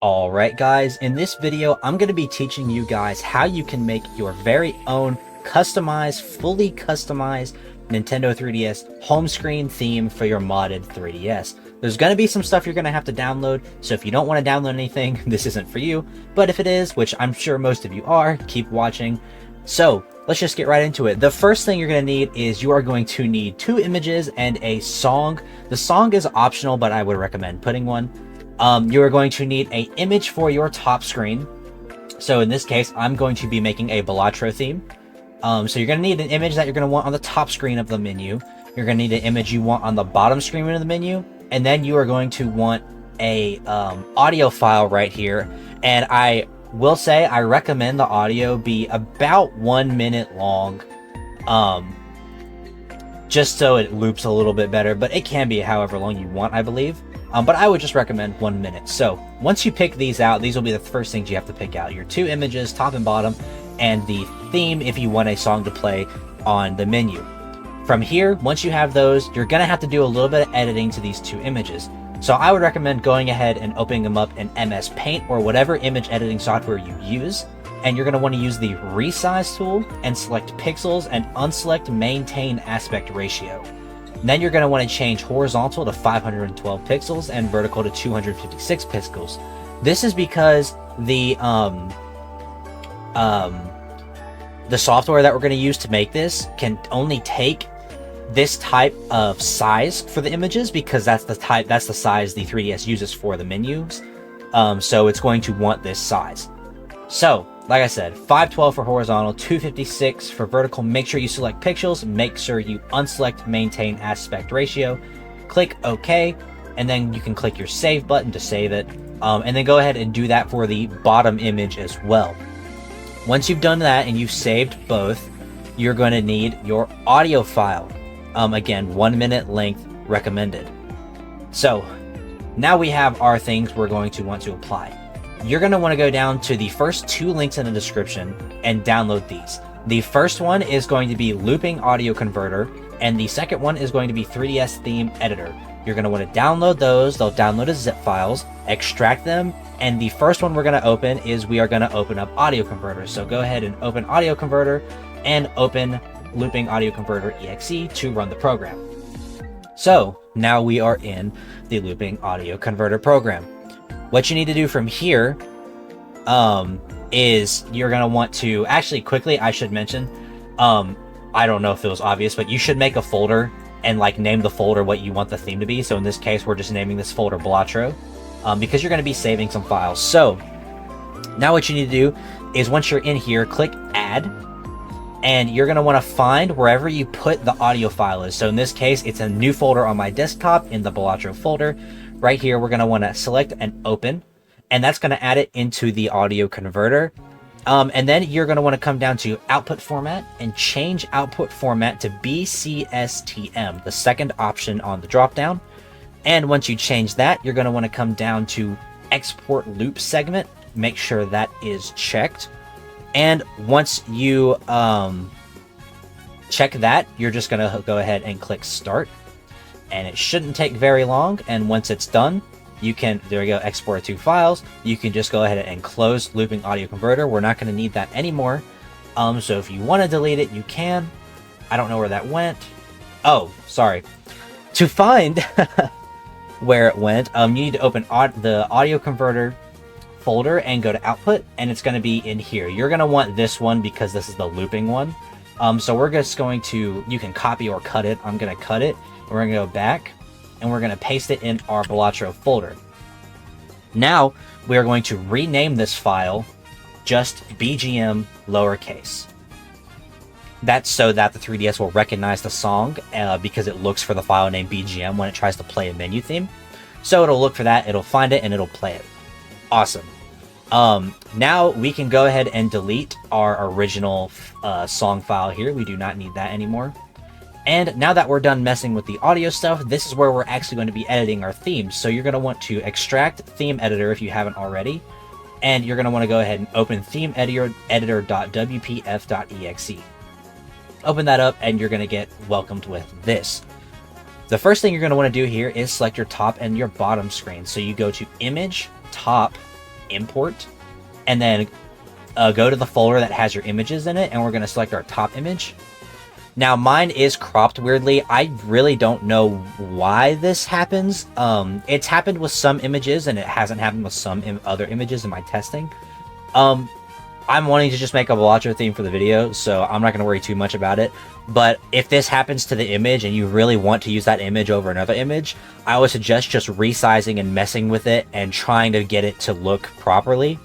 Alright guys, in this video I'm going to be teaching you guys how you can make your very own fully customized Nintendo 3DS home screen theme for your modded 3DS. There's going to be some stuff you're going to have to download, so if you don't want to download anything, this isn't for you, but if it is, which I'm sure most of you are, keep watching. So, let's just get right into it. The first thing you're going to need is you are going to need 2 images and a song. The song is optional, but I would recommend putting one. You are going to need an image for your top screen. So in this case, I'm going to be making a Balatro theme. So you're going to need an image that you're going to want on the top screen of the menu. You're going to need an image you want on the bottom screen of the menu. And then you are going to want a audio file right here. And I will say I recommend the audio be about 1 minute long. Just so it loops a little bit better, but it can be however long you want, I believe. But I would just recommend 1 minute. So once you pick these out, these will be the first things you have to pick out. Your 2 images, top and bottom, and the theme if you want a song to play on the menu. From here, once you have those, you're going to have to do a little bit of editing to these 2 images. So I would recommend going ahead and opening them up in MS Paint or whatever image editing software you use. And you're going to want to use the resize tool and select pixels and unselect maintain aspect ratio. Then you're going to want to change horizontal to 512 pixels and vertical to 256 pixels. This is because the software that we're going to use to make this can only take this type of size for the images, because that's the size the 3DS uses for the menus. So it's going to want this size. So, like I said, 512 for horizontal, 256 for vertical. Make sure you select pixels. Make sure you unselect maintain aspect ratio. Click OK, and then you can click your save button to save it. And then go ahead and do that for the bottom image as well. Once you've done that and you've saved both, you're going to need your audio file. Again, 1 minute length recommended. So now we have our things we're going to want to apply. You're going to want to go down to the first 2 links in the description and download these. The first one is going to be Looping Audio Converter, and the second one is going to be 3DS Theme Editor. You're going to want to download those. They'll download as zip files, extract them, and the first one we're going to open is we are going to open up Audio Converter. So go ahead and open Audio Converter and open Looping Audio Converter EXE to run the program. So now we are in the Looping Audio Converter program. What you need to do from here is you're going to want to, actually quickly, I should mention, I don't know if it was obvious, but you should make a folder and like name the folder what you want the theme to be. So in this case, we're just naming this folder Balatro, because you're going to be saving some files. So now what you need to do is once you're in here, click Add, and you're going to want to find wherever you put the audio file is. So in this case, it's a new folder on my desktop in the Balatro folder. Right here, we're going to want to select and open, and that's going to add it into the audio converter. And then you're going to want to come down to output format and change output format to BCSTM, the second option on the dropdown. And once you change that, you're going to want to come down to export loop segment. Make sure that is checked. And once you check that, you're just going to go ahead and click start. And it shouldn't take very long, and once it's done, you can, there we go, export 2 files. You can just go ahead and close Looping Audio Converter. We're not going to need that anymore. So if you want to delete it, you can. I don't know where that went. Oh, sorry. To find where it went, you need to open the Audio Converter folder and go to Output, and it's going to be in here. You're going to want this one because this is the looping one. So we're just going to, you can copy or cut it. I'm going to cut it. We're going to go back and we're going to paste it in our Balatro folder. Now we are going to rename this file just BGM lowercase. That's so that the 3DS will recognize the song because it looks for the file name BGM when it tries to play a menu theme. So it'll look for that, it'll find it, and it'll play it. Awesome. Now we can go ahead and delete our original song file here. We do not need that anymore. And now that we're done messing with the audio stuff, this is where we're actually going to be editing our themes. So you're going to want to extract Theme Editor if you haven't already. And you're going to want to go ahead and open themeeditor.wpf.exe. Open that up and you're going to get welcomed with this. The first thing you're going to want to do here is select your top and your bottom screen. So you go to Image, Top, import, and then go to the folder that has your images in it, and we're going to select our top image. Now, mine is cropped weirdly. I really don't know why this happens. It's happened with some images, and it hasn't happened with some other images in my testing. I'm wanting to just make a Balatro theme for the video, so I'm not going to worry too much about it. But if this happens to the image, and you really want to use that image over another image, I would suggest just resizing and messing with it, and trying to get it to look properly.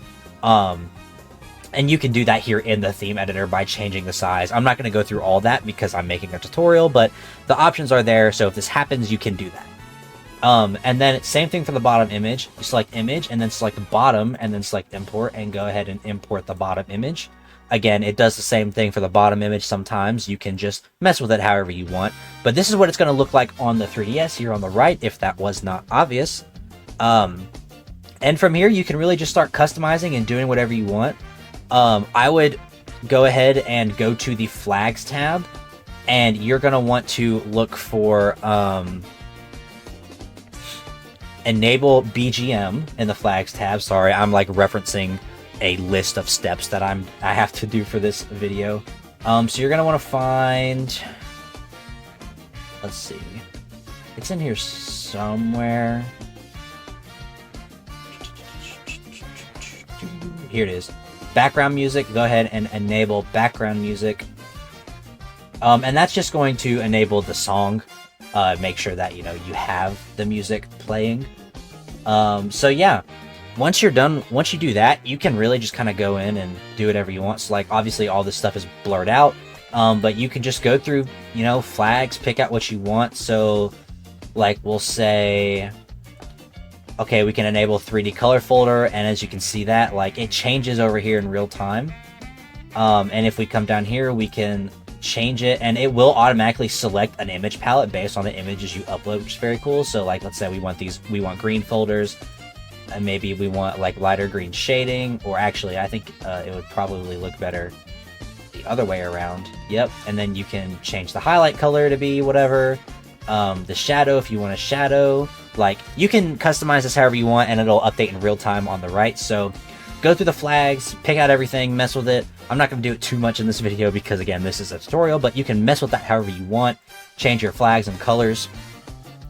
And you can do that here in the theme editor by changing the size. I'm not going to go through all that because I'm making a tutorial, but the options are there, so if this happens, you can do that. And then same thing for the bottom image. You select image, and then select the bottom, and then select import, and go ahead and import the bottom image. Again, it does the same thing for the bottom image sometimes. You can just mess with it however you want. But this is what it's going to look like on the 3DS here on the right, if that was not obvious. And from here, you can really just start customizing and doing whatever you want. I would go ahead and go to the flags tab, and you're going to want to look for enable BGM in the flags tab. Sorry, I'm like referencing a list of steps that I have to do for this video. So you're going to want to find, let's see, it's in here somewhere. Here it is. Background music, go ahead and enable background music. And that's just going to enable the song. Make sure that, you have the music playing. So yeah, once you're done, once you do that, you can really just kind of go in and do whatever you want. So like, obviously all this stuff is blurred out, but you can just go through, flags, pick out what you want. So like, we'll say, okay, we can enable 3D color folder, and as you can see that, like, it changes over here in real time. And if we come down here, we can change it, and it will automatically select an image palette based on the images you upload, which is very cool. So like, let's say we want green folders, and maybe we want like lighter green shading, or actually, I think it would probably look better the other way around. Yep, and then you can change the highlight color to be whatever. The shadow, if you want a shadow, like, you can customize this however you want, and it'll update in real time on the right. So go through the flags, pick out everything, mess with it. I'm not going to do it too much in this video because, again, this is a tutorial, but you can mess with that however you want, change your flags and colors.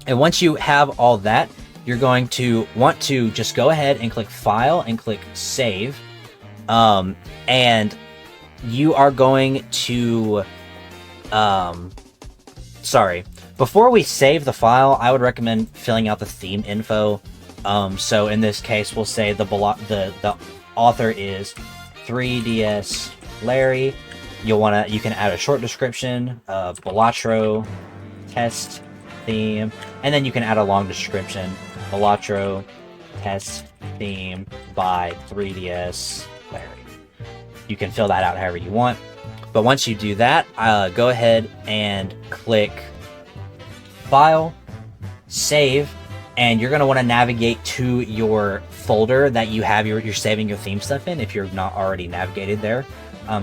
And once you have all that, you're going to want to just go ahead and click File and click Save. And you are going to, before we save the file, I would recommend filling out the theme info. So in this case, we'll say the author is 3DS Larry. You can add a short description of Balatro test theme, and then you can add a long description, Balatro test theme by 3DS Larry. You can fill that out however you want. But once you do that, go ahead and click File, Save, and you're going to want to navigate to your folder that you have you're saving your theme stuff in if you're not already navigated there.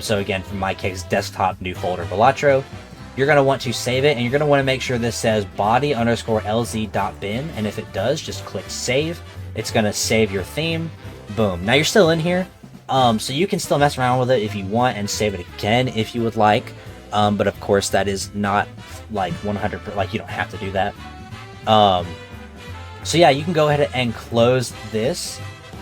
So again, for my case, desktop, new folder, Balatro. You're going to want to save it, and you're going to want to make sure this says body_lz.bin, and if it does, just click Save. It's going to save your theme. Boom. Now you're still in here, so you can still mess around with it if you want and save it again if you would like. But of course, that is not like 100%, like, you don't have to do that. So yeah, you can go ahead and close this,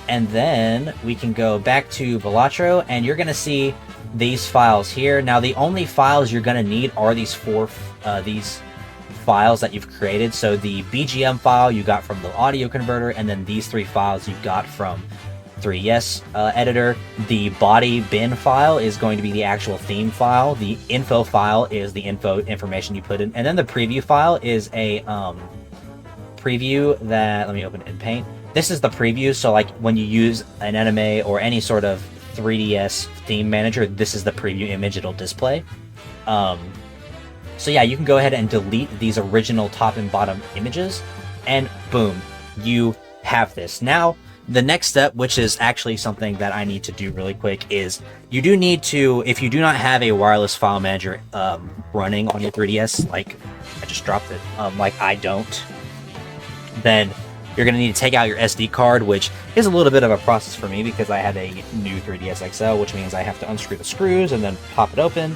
and then we can go back to Balatro, and you're going to see these files here. Now, the only files you're going to need are these these files that you've created. So the BGM file you got from the audio converter, and then these 3 files you got from 3DS editor. The body bin file is going to be the actual theme file. The info file is the information you put in, and then the preview file is a preview that, let me open it in Paint. This is the preview, so like when you use an anime or any sort of 3DS theme manager, this is the preview image it'll display. So yeah, you can go ahead and delete these original top and bottom images, and boom, you have this. Now, the next step, which is actually something that I need to do really quick, is you do need to, if you do not have a wireless file manager running on your 3DS, like I just dropped it, like I don't, then You're going to need to take out your SD card, which is a little bit of a process for me because I have a new 3DS XL, which means I have to unscrew the screws and then pop it open.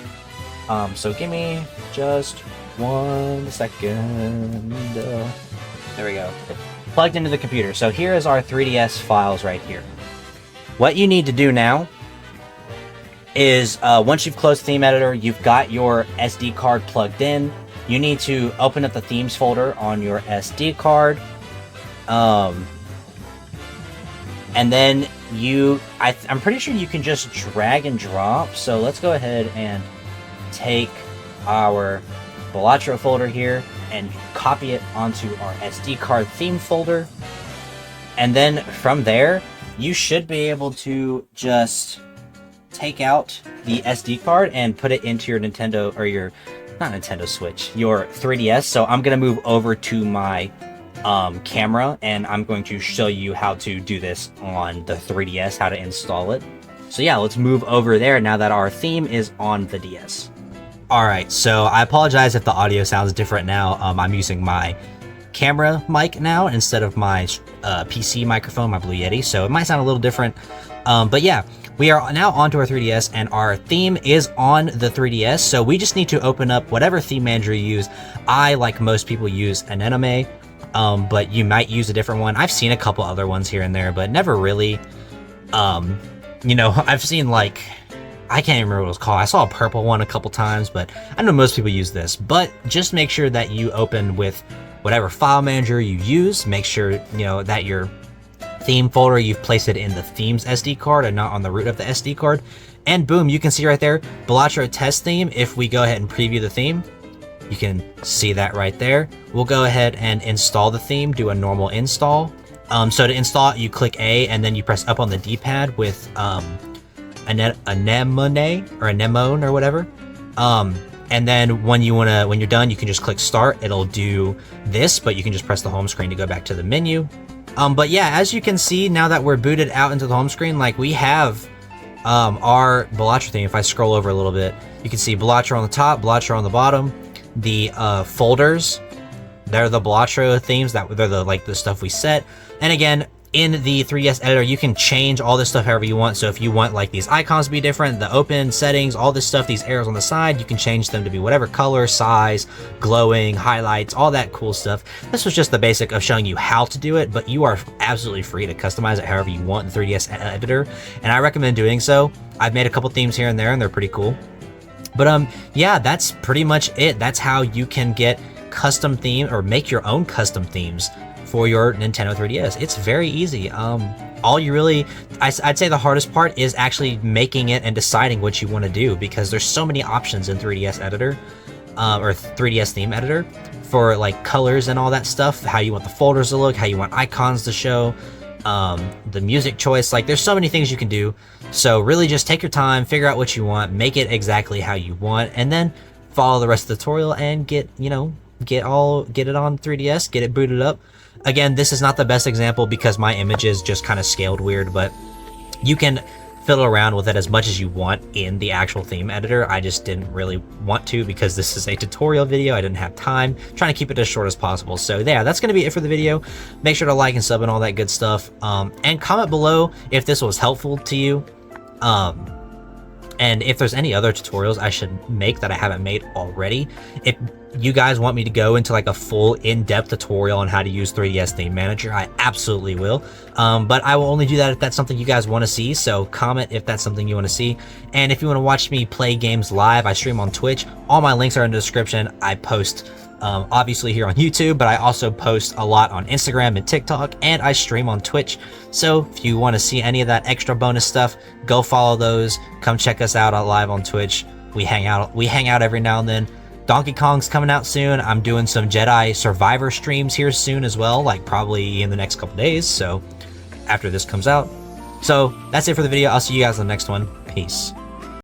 So give me just 1 second. There we go. Plugged into the computer. So here is our 3DS files right here. What you need to do now is once you've closed Theme Editor, you've got your SD card plugged in. You need to open up the themes folder on your SD card. And then I'm pretty sure you can just drag and drop. So let's go ahead and take our Balatro folder here and copy it onto our SD card theme folder. And then from there, you should be able to just take out the SD card and put it into your Nintendo, or your, not Nintendo Switch, your 3DS. So I'm going to move over to my camera, and I'm going to show you how to do this on the 3DS, how to install it. So yeah, let's move over there now that our theme is on the DS. Alright, so I apologize if the audio sounds different now. I'm using my camera mic now instead of my PC microphone, my Blue Yeti, so it might sound a little different. But yeah, we are now onto our 3DS, and our theme is on the 3DS, so we just need to open up whatever theme manager you use. I, like most people, use Anemone, but you might use a different one. I've seen a couple other ones here and there, but never really. You know, I've seen, like, I can't even remember what it was called. I saw a purple one a couple times, but I know most people use this. But just make sure that you open with whatever file manager you use. Make sure, you know, that your theme folder, you've placed it in the themes SD card and not on the root of the SD card. And boom, you can see right there, Balatro test theme. If we go ahead and preview the theme, you can see that right there. We'll go ahead and install the theme, do a normal install. So to install it, you click A, and then you press up on the D-pad with Anemone or whatever. And then when you're done, you can just click start. It'll do this, but you can just press the home screen to go back to the menu. But yeah, as you can see, now that we're booted out into the home screen, like, we have our Balatro theme. If I scroll over a little bit, you can see Balatro on the top, Balatro on the bottom. The folders, they're the Balatro themes, they're the stuff we set. And again, in the 3DS editor, you can change all this stuff however you want. So if you want, like, these icons to be different, the open settings, all this stuff, these arrows on the side, you can change them to be whatever color, size, glowing, highlights, all that cool stuff. This was just the basic of showing you how to do it, but you are absolutely free to customize it however you want in the 3DS editor, and I recommend doing so. I've made a couple themes here and there, and they're pretty cool. But yeah, that's pretty much it. That's how you can get custom theme, or make your own custom themes for your Nintendo 3DS. It's very easy. All you really, I'd say the hardest part is actually making it and deciding what you want to do, because there's so many options in 3DS editor, or 3DS theme editor, for like colors and all that stuff, how you want the folders to look, how you want icons to show, the music choice. Like, there's so many things you can do. So really just take your time, figure out what you want, make it exactly how you want, and then follow the rest of the tutorial and get it on 3DS, get it booted up. Again, this is not the best example because my images just kind of scaled weird, but you can fiddle around with it as much as you want in the actual theme editor. I just didn't really want to because this is a tutorial video. I didn't have time. I'm trying to keep it as short as possible. So yeah, that's going to be it for the video. Make sure to like and sub and all that good stuff. And comment below if this was helpful to you. And if there's any other tutorials I should make that I haven't made already. If you guys want me to go into like a full in-depth tutorial on how to use 3DS Theme Manager, I absolutely will. But I will only do that if that's something you guys want to see. So comment if that's something you want to see. And if you want to watch me play games live, I stream on Twitch. All my links are in the description. I post obviously here on YouTube, but I also post a lot on Instagram and TikTok, and I stream on Twitch. So if you want to see any of that extra bonus stuff, go follow those. Come check us out live on Twitch. We hang out every now and then. Donkey Kong's coming out soon. I'm doing some Jedi Survivor streams here soon as well, like probably in the next couple days, so after this comes out. So that's it for the video. I'll see you guys in the next one. Peace.